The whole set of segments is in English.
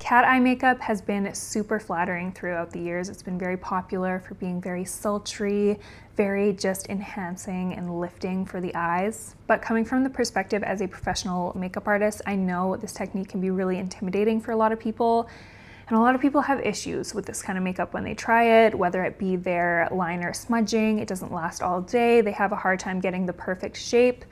Cat eye makeup has been super flattering throughout the years. It's been very popular for being very sultry, very just enhancing and lifting for the eyes. But coming from the perspective as a professional makeup artist, I know this technique can be really intimidating for a lot of people. And a lot of people have issues with this kind of makeup when they try it, whether it be their liner smudging, it doesn't last all day, they have a hard time getting the perfect shape.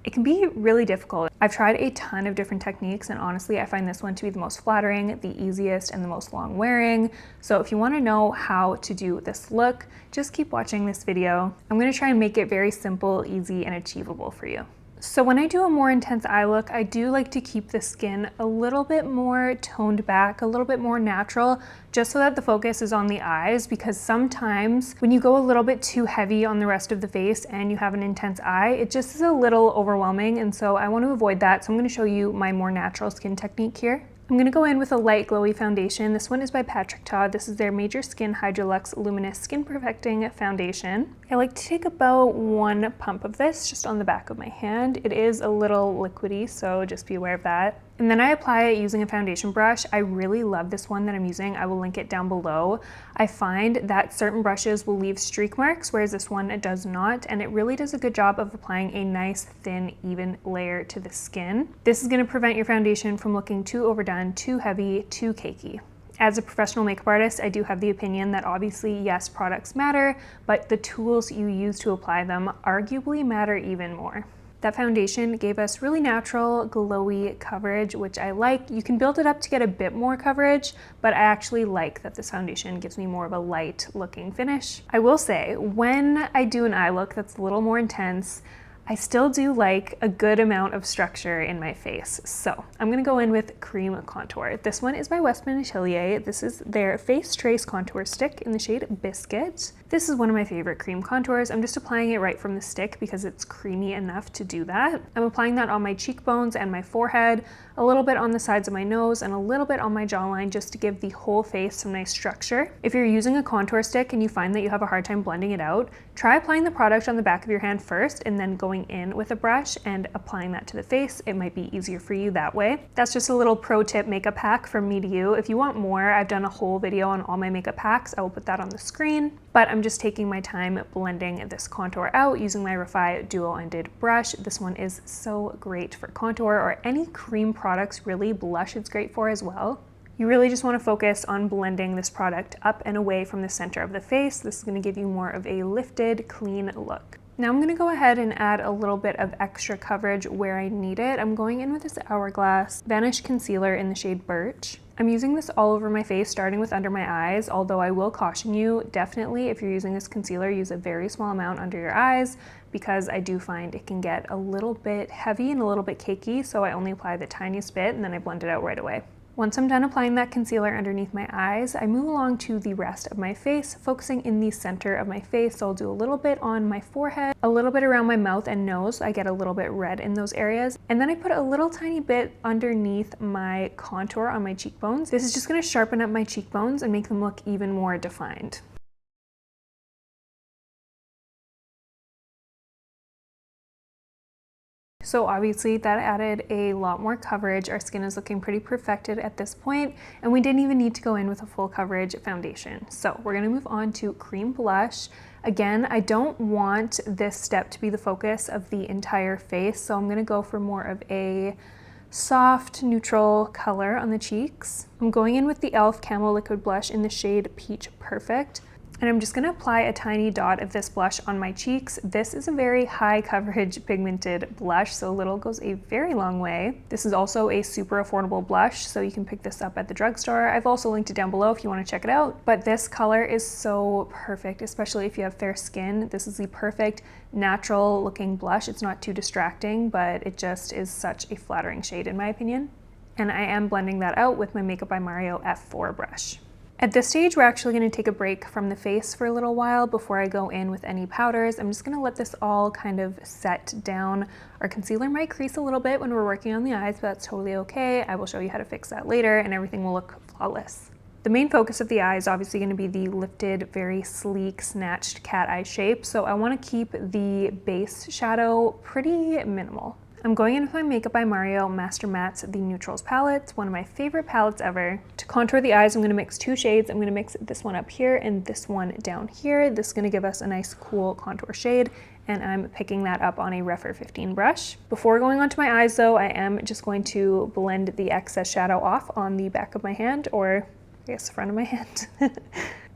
It can be really difficult. I've tried a ton of different techniques, and honestly, I find this one to be the most flattering, the easiest, and the most long wearing. So if you want to know how to do this look, just keep watching this video. I'm going to try and make it very simple, easy, and achievable for you. So when I do a more intense eye look, I do like to keep the skin a little bit more toned back, a little bit more natural, just so that the focus is on the eyes, because sometimes when you go a little bit too heavy on the rest of the face and you have an intense eye, it just is a little overwhelming, and so I want to avoid that. So I'm going to show you my more natural skin technique here. I'm going to go in with a light glowy foundation. This one is by Patrick Ta. This is their Major Skin Hydrolux Luminous Skin Perfecting Foundation. I like to take about 1 pump of this just on the back of my hand. It is a little liquidy, so just be aware of that. And then I apply it using a foundation brush. I really love this one that I'm using. I will link it down below. I find that certain brushes will leave streak marks, whereas this one does not, and it really does a good job of applying a nice, thin, even layer to the skin. This is going to prevent your foundation from looking too overdone, too heavy, too cakey. As a professional makeup artist, I do have the opinion that obviously, yes, products matter, but the tools you use to apply them arguably matter even more. That foundation gave us really natural, glowy coverage, which I like. You can build it up to get a bit more coverage, but I actually like that this foundation gives me more of a light looking finish. I will say, when I do an eye look that's a little more intense, I still do like a good amount of structure in my face. So I'm gonna go in with cream contour. This one is by Westman Atelier. This is their Face Trace Contour Stick in the shade Biscuit. This is one of my favorite cream contours. I'm just applying it right from the stick because it's creamy enough to do that. I'm applying that on my cheekbones and my forehead, a little bit on the sides of my nose, and a little bit on my jawline just to give the whole face some nice structure. If you're using a contour stick and you find that you have a hard time blending it out, try applying the product on the back of your hand first and then going in with a brush and applying that to the face. It might be easier for you that way. That's just a little pro tip makeup hack from me to you. If you want more, I've done a whole video on all my makeup hacks. I will put that on the screen, but I'm just taking my time blending this contour out using my Refi dual-ended brush. This one is so great for contour or any cream products, really. Blush it's great for as well. You really just want to focus on blending this product up and away from the center of the face. This is going to give you more of a lifted, clean look. Now I'm going to go ahead and add a little bit of extra coverage where I need it. I'm going in with this Hourglass Vanish Concealer in the shade Birch. I'm using this all over my face, starting with under my eyes, although I will caution you, definitely if you're using this concealer, use a very small amount under your eyes, because I do find it can get a little bit heavy and a little bit cakey, so I only apply the tiniest bit and then I blend it out right away. Once I'm done applying that concealer underneath my eyes, I move along to the rest of my face, focusing in the center of my face. So I'll do a little bit on my forehead, a little bit around my mouth and nose. I get a little bit red in those areas. And then I put a little tiny bit underneath my contour on my cheekbones. This is just going to sharpen up my cheekbones and make them look even more defined. So obviously that added a lot more coverage. Our skin is looking pretty perfected at this point, and we didn't even need to go in with a full coverage foundation. So we're gonna move on to cream blush. Again, I don't want this step to be the focus of the entire face, so I'm gonna go for more of a soft, neutral color on the cheeks. I'm going in with the e.l.f. Camo Liquid Blush in the shade Peach Perfect. And I'm just going to apply a tiny dot of this blush on my cheeks. This is a very high coverage pigmented blush, so a little goes a very long way. This is also a super affordable blush, so you can pick this up at the drugstore. I've also linked it down below if you want to check it out. But this color is so perfect, especially if you have fair skin. This is the perfect natural looking blush. It's not too distracting, but it just is such a flattering shade in my opinion. And I am blending that out with my Makeup by Mario F4 brush. At this stage, we're actually going to take a break from the face for a little while before I go in with any powders. I'm just going to let this all kind of set down. Our concealer might crease a little bit when we're working on the eyes, but that's totally okay. I will show you how to fix that later and everything will look flawless. The main focus of the eye is obviously going to be the lifted, very sleek, snatched cat eye shape, so I want to keep the base shadow pretty minimal. I'm going in with my Makeup by Mario Master Mattes, the Neutrals palette. It's one of my favorite palettes ever. To contour the eyes, I'm gonna mix two shades. I'm gonna mix this one up here and this one down here. This is gonna give us a nice cool contour shade, and I'm picking that up on a Refer 15 brush. Before going onto my eyes though, I am just going to blend the excess shadow off on the back of my hand, or I guess the front of my hand.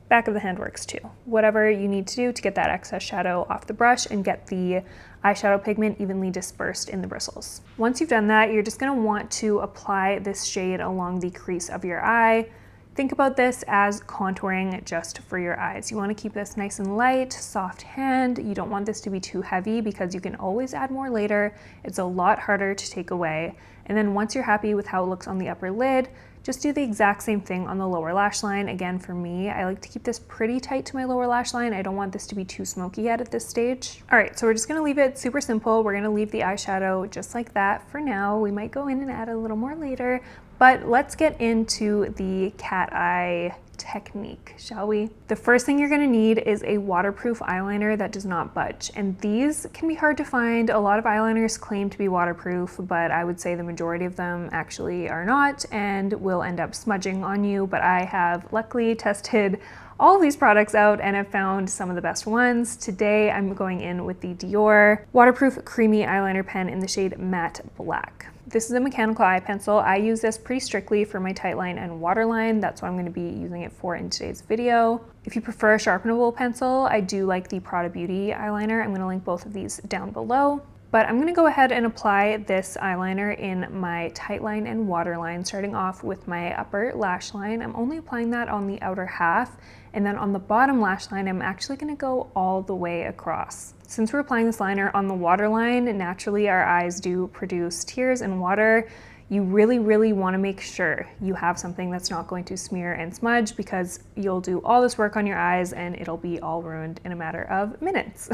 Back of the hand works too. Whatever you need to do to get that excess shadow off the brush and get the eyeshadow pigment evenly dispersed in the bristles. Once you've done that, you're just gonna want to apply this shade along the crease of your eye. Think about this as contouring just for your eyes. You wanna keep this nice and light, soft hand. You don't want this to be too heavy because you can always add more later. It's a lot harder to take away. And then once you're happy with how it looks on the upper lid, just do the exact same thing on the lower lash line. Again, for me, I like to keep this pretty tight to my lower lash line. I don't want this to be too smoky yet at this stage. All right, so we're just gonna leave it super simple. We're gonna leave the eyeshadow just like that for now. We might go in and add a little more later, but let's get into the cat eye technique, shall we? The first thing you're gonna need is a waterproof eyeliner that does not budge. And these can be hard to find. A lot of eyeliners claim to be waterproof, but I would say the majority of them actually are not and will end up smudging on you. But I have luckily tested all of these products out and have found some of the best ones. Today, I'm going in with the Dior Waterproof Creamy Eyeliner Pen in the shade Matte Black. This is a mechanical eye pencil. I use this pretty strictly for my tightline and waterline. That's what I'm going to be using it for in today's video. If you prefer a sharpenable pencil, I do like the Prada Beauty eyeliner. I'm going to link both of these down below. But I'm going to go ahead and apply this eyeliner in my tightline and waterline, starting off with my upper lash line. I'm only applying that on the outer half, and then on the bottom lash line, I'm actually going to go all the way across. Since we're applying this liner on the waterline, naturally our eyes do produce tears and water. You really, really want to make sure you have something that's not going to smear and smudge, because you'll do all this work on your eyes and it'll be all ruined in a matter of minutes.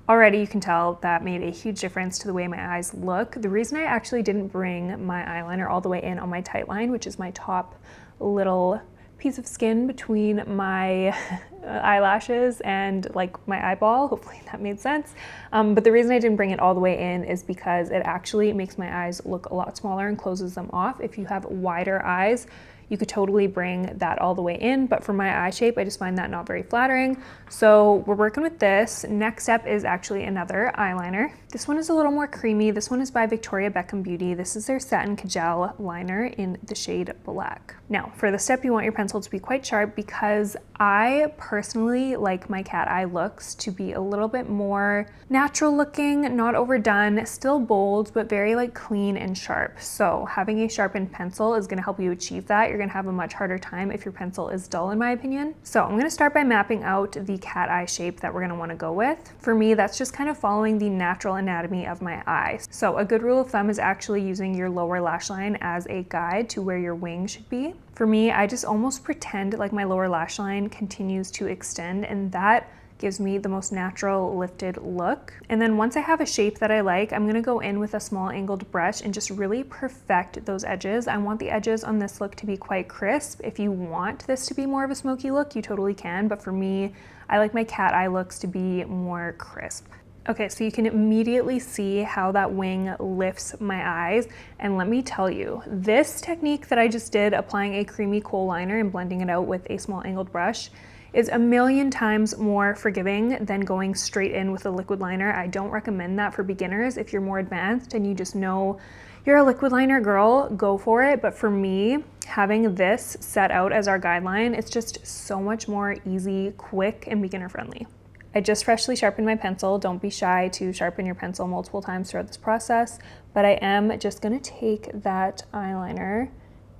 Already you can tell that made a huge difference to the way my eyes look. The reason I actually didn't bring my eyeliner all the way in on my tight line, which is my top little piece of skin between my eyelashes and like my eyeball, hopefully that made sense. But the reason I didn't bring it all the way in is because it actually makes my eyes look a lot smaller and closes them off. If you have wider eyes, you could totally bring that all the way in, but for my eye shape, I just find that not very flattering. So we're working with this. Next step is actually another eyeliner. This one is a little more creamy. This one is by Victoria Beckham Beauty. This is their Satin Kajal liner in the shade Black. Now, for the step, you want your pencil to be quite sharp, because I personally like my cat eye looks to be a little bit more natural looking, not overdone, still bold, but very like clean and sharp. So having a sharpened pencil is gonna help you achieve that. You're gonna have a much harder time if your pencil is dull, in my opinion. So I'm gonna start by mapping out the cat eye shape that we're gonna wanna go with. For me, that's just kind of following the natural anatomy of my eye. So a good rule of thumb is actually using your lower lash line as a guide to where your wing should be. For me, I just almost pretend like my lower lash line continues to extend, and that gives me the most natural lifted look. And then once I have a shape that I like, I'm gonna go in with a small angled brush and just really perfect those edges. I want the edges on this look to be quite crisp. If you want this to be more of a smoky look, you totally can, but for me, I like my cat eye looks to be more crisp. Okay, so you can immediately see how that wing lifts my eyes. And let me tell you, this technique that I just did, applying a creamy kohl liner and blending it out with a small angled brush, is a million times more forgiving than going straight in with a liquid liner. I don't recommend that for beginners. If you're more advanced and you just know you're a liquid liner girl, go for it. But for me, having this set out as our guideline, it's just so much more easy, quick, and beginner friendly. I just freshly sharpened my pencil. Don't be shy to sharpen your pencil multiple times throughout this process, but I am just gonna take that eyeliner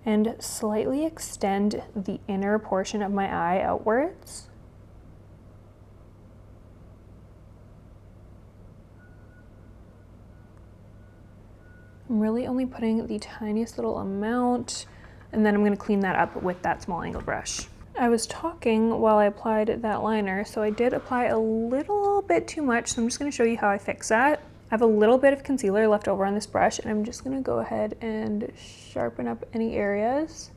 and slightly extend the inner portion of my eye outwards. I'm really only putting the tiniest little amount, and then I'm gonna clean that up with that small angled brush. I was talking while I applied that liner, so I did apply a little bit too much, so I'm just gonna show you how I fix that. I have a little bit of concealer left over on this brush, and I'm just gonna go ahead and sharpen up any areas.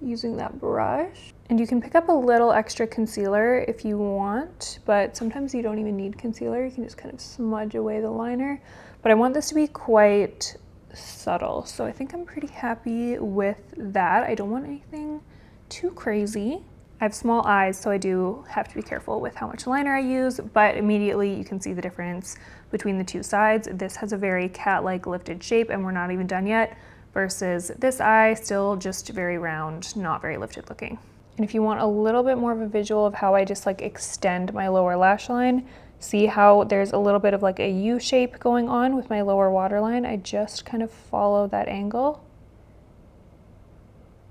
using that brush. And you can pick up a little extra concealer if you want, but sometimes you don't even need concealer. You can just kind of smudge away the liner. But I want this to be quite subtle, so I think I'm pretty happy with that. I don't want anything too crazy. I have small eyes, so I do have to be careful with how much liner I use, but immediately you can see the difference between the two sides. This has a very cat-like lifted shape, and we're not even done yet, versus this eye, still just very round, not very lifted looking. And if you want a little bit more of a visual of how I just like extend my lower lash line, see how there's a little bit of like a U shape going on with my lower waterline. I just kind of follow that angle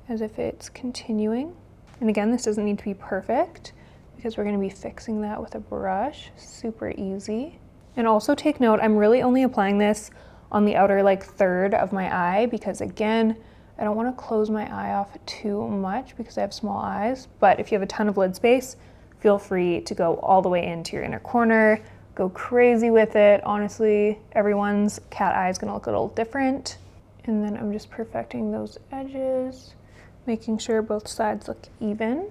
as if it's continuing. And again, this doesn't need to be perfect because we're going to be fixing that with a brush. Super easy. And also take note, I'm really only applying this on the outer like third of my eye because again, I don't want to close my eye off too much because I have small eyes, but if you have a ton of lid space, feel free to go all the way into your inner corner, go crazy with it. Honestly, everyone's cat eye is going to look a little different. And then I'm just perfecting those edges, making sure both sides look even.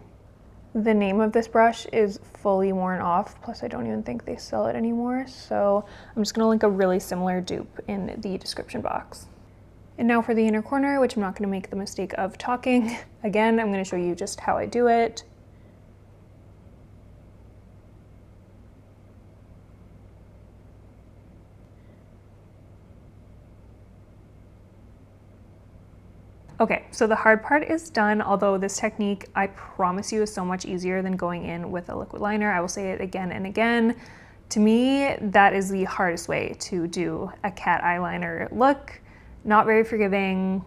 The name of this brush is fully worn off, plus I don't even think they sell it anymore, so I'm just going to link a really similar dupe in the description box. And now for the inner corner, which I'm not going to make the mistake of talking. Again, I'm going to show you just how I do it. Okay, so the hard part is done, although this technique, I promise you, is so much easier than going in with a liquid liner. I will say it again and again. To me, that is the hardest way to do a cat eyeliner look. Not very forgiving,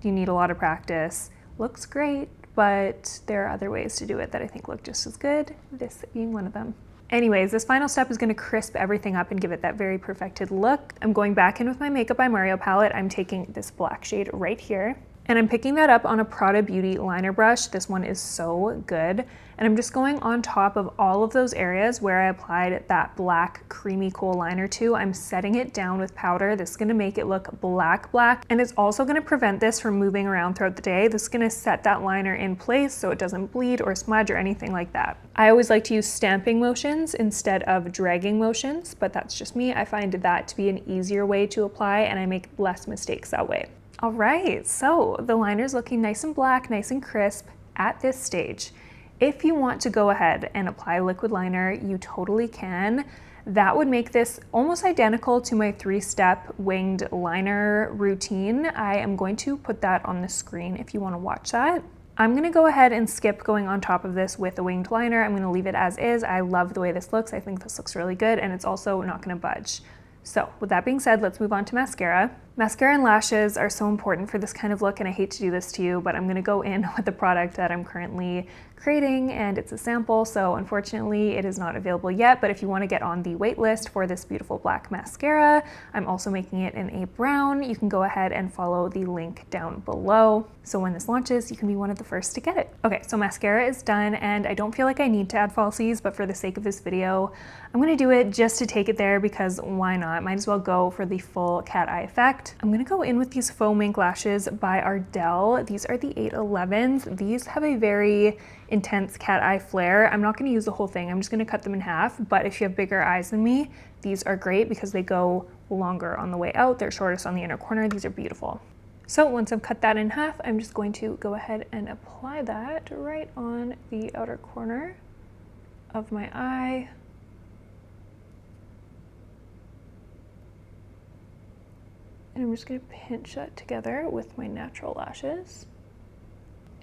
you need a lot of practice. Looks great, but there are other ways to do it that I think look just as good, this being one of them. Anyways, this final step is going to crisp everything up and give it that very perfected look. I'm going back in with my Makeup by Mario palette. I'm taking this black shade right here, and I'm picking that up on a Prada Beauty liner brush. This one is so good. And I'm just going on top of all of those areas where I applied that black creamy coal liner to. I'm setting it down with powder. This is gonna make it look black, and it's also gonna prevent this from moving around throughout the day. This is gonna set that liner in place so it doesn't bleed or smudge or anything like that. I always like to use stamping motions instead of dragging motions, but that's just me. I find that to be an easier way to apply, and I make less mistakes that way. All right, so the liner's looking nice and black, nice and crisp at this stage. If you want to go ahead and apply liquid liner, you totally can. That would make this almost identical to my 3-step winged liner routine. I am going to put that on the screen if you want to watch that. I'm gonna go ahead and skip going on top of this with a winged liner. I'm gonna leave it as is. I love the way this looks. I think this looks really good, and it's also not gonna budge. So with that being said, let's move on to mascara. Mascara and lashes are so important for this kind of look, and I hate to do this to you, but I'm gonna go in with the product that I'm currently creating, and it's a sample, so unfortunately it is not available yet, but if you wanna get on the wait list for this beautiful black mascara, I'm also making it in a brown. You can go ahead and follow the link down below. So when this launches, you can be one of the first to get it. Okay, so mascara is done, and I don't feel like I need to add falsies, but for the sake of this video, I'm gonna do it just to take it there because why not? Might as well go for the full cat eye effect. I'm gonna go in with these faux mink lashes by Ardell. These are the 811s. These have a very intense cat eye flare. I'm not gonna use the whole thing. I'm just gonna cut them in half, but if you have bigger eyes than me, these are great because they go longer on the way out. They're shortest on the inner corner. These are beautiful. So once I've cut that in half, I'm just going to go ahead and apply that right on the outer corner of my eye. And I'm just gonna pinch that together with my natural lashes.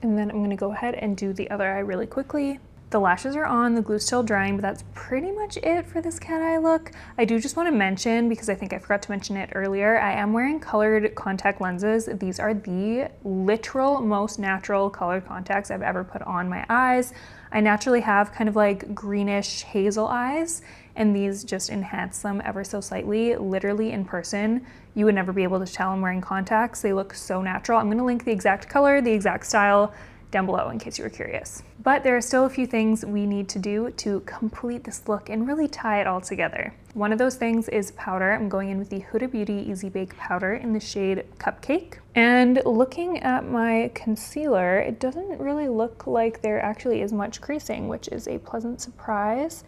And then I'm gonna go ahead and do the other eye really quickly. The lashes are on, the glue's still drying, but that's pretty much it for this cat eye look. I do just wanna mention, because I think I forgot to mention it earlier, I am wearing colored contact lenses. These are the literal most natural colored contacts I've ever put on my eyes. I naturally have kind of like greenish hazel eyes, and these just enhance them ever so slightly. Literally in person, you would never be able to tell I'm wearing contacts. They look so natural. I'm gonna link the exact color, the exact style down below in case you were curious. But there are still a few things we need to do to complete this look and really tie it all together. One of those things is powder. I'm going in with the Huda Beauty Easy Bake powder in the shade Cupcake. And looking at my concealer, it doesn't really look like there actually is much creasing, which is a pleasant surprise.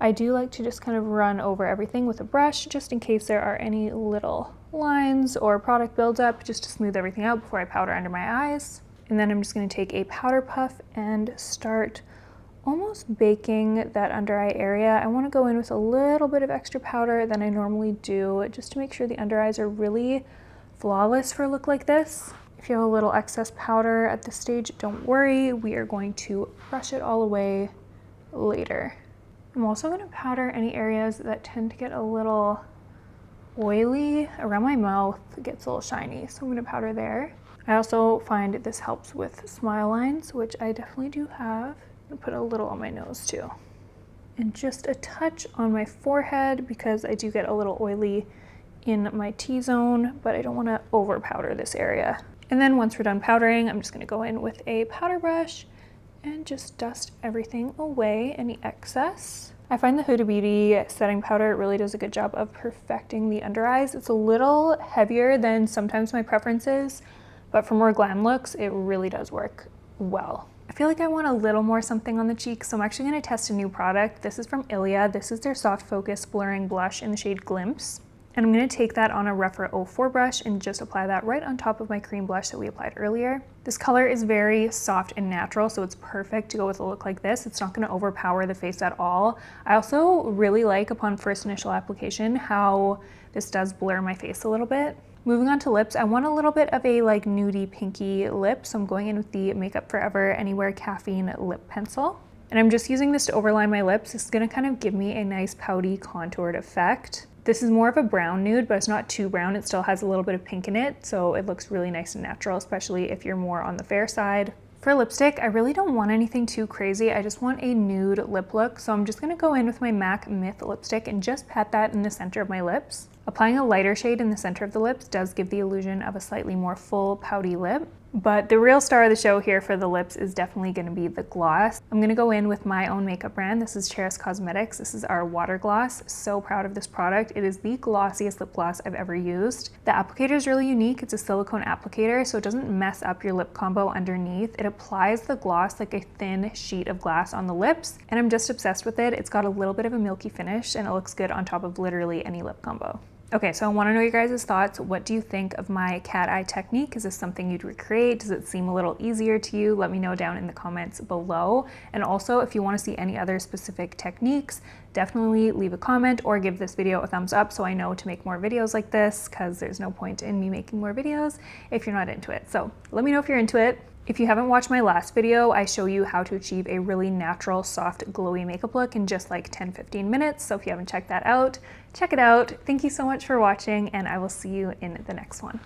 I do like to just kind of run over everything with a brush just in case there are any little lines or product buildup, just to smooth everything out before I powder under my eyes. And then I'm just going to take a powder puff and start almost baking that under eye area. I want to go in with a little bit of extra powder than I normally do, just to make sure the under eyes are really flawless for a look like this. If you have a little excess powder at this stage, don't worry. We are going to brush it all away later. I'm also going to powder any areas that tend to get a little oily. Around my mouth, it gets a little shiny, so I'm going to powder there. I also find this helps with smile lines, which I definitely do have. I'll put a little on my nose too. And just a touch on my forehead because I do get a little oily in my T-zone, but I don't want to over powder this area. And then once we're done powdering, I'm just going to go in with a powder brush and just dust everything away, any excess. I find the Huda Beauty setting powder really does a good job of perfecting the under eyes. It's a little heavier than sometimes my preference is, but for more glam looks, it really does work well. I feel like I want a little more something on the cheeks, so I'm actually going to test a new product. This is from Ilia. This is their Soft Focus Blurring Blush in the shade Glimpse. And I'm going to take that on a Rephr 04 brush and just apply that right on top of my cream blush that we applied earlier. This color is very soft and natural, so it's perfect to go with a look like this. It's not going to overpower the face at all. I also really like, upon first initial application, how this does blur my face a little bit. Moving on to lips, I want a little bit of a like nudie pinky lip, so I'm going in with the Makeup Forever Anywhere Caffeine Lip Pencil. And I'm just using this to overline my lips. This is going to kind of give me a nice pouty contoured effect. This is more of a brown nude, but it's not too brown. It still has a little bit of pink in it, so it looks really nice and natural, especially if you're more on the fair side. For lipstick, I really don't want anything too crazy. I just want a nude lip look, so I'm just going to go in with my MAC Myth lipstick and just pat that in the center of my lips. Applying a lighter shade in the center of the lips does give the illusion of a slightly more full, pouty lip. But the real star of the show here for the lips is definitely going to be the gloss. I'm going to go in with my own makeup brand. This is Cheris Cosmetics. This is our water gloss. So proud of this product. It is the glossiest lip gloss I've ever used. The applicator is really unique. It's a silicone applicator, so it doesn't mess up your lip combo underneath. It applies the gloss like a thin sheet of glass on the lips, and I'm just obsessed with it. It's got a little bit of a milky finish, and it looks good on top of literally any lip combo. Okay, so I want to know your guys' thoughts. What do you think of my cat eye technique? Is this something you'd recreate? Does it seem a little easier to you? Let me know down in the comments below. And also, if you want to see any other specific techniques, definitely leave a comment or give this video a thumbs up so I know to make more videos like this, because there's no point in me making more videos if you're not into it. So let me know if you're into it. If you haven't watched my last video, I show you how to achieve a really natural, soft, glowy makeup look in just like 10-15 minutes. So if you haven't checked that out, check it out. Thank you so much for watching, and I will see you in the next one.